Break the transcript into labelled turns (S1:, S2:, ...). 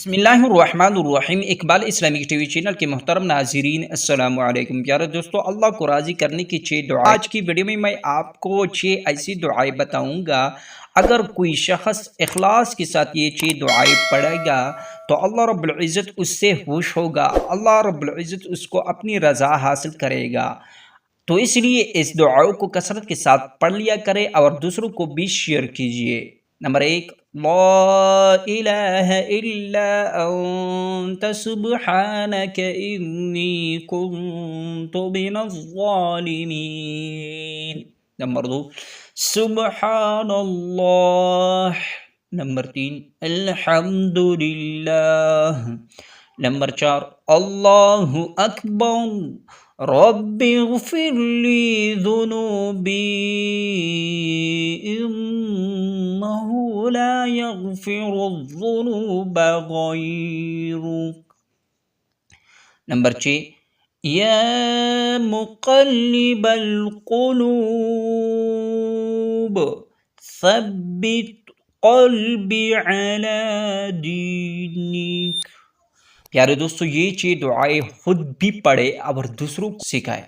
S1: بسم اللہ الرحمن الرحیم۔ Iqbal Islamic T V channel کے محترم ناظرین، السلام علیکم۔ پیارے دوستو، اللہ کو راضی کرنے کی 6 دعائیں۔ آج کی ویڈیو میں آپ کو 6 ایسی دعائیں بتاؤں گا، اگر کوئی شخص اخلاص کے ساتھ یہ 6 دعائیں پڑھے گا تو اللہ رب العزت اس سے خوش ہوگا، اللہ رب العزت اس کو اپنی رضا حاصل کرے گا۔ تو اس لیے اس دعاؤں کو کثرت کے ساتھ پڑھ لیا کرے اور دوسروں کو بھی شیئر کیجئے۔ نمبر 1، لا الہ الا انت سبحانک انی کنت من الظالمین۔ نمبر 2، سبحان اللہ۔ نمبر 3، الحمد للہ۔ نمبر 4، اللہ اکبر، رب اغفر لی ذنوبی انہ لا یغفر الذنوب غیرک۔ نمبر 6، یا مقلب القلوب ثبت قلبی علی دینک۔ پیارے دوستو، یہ 6 دعائیں خود بھی پڑھے اور دوسروں کو سکھائے۔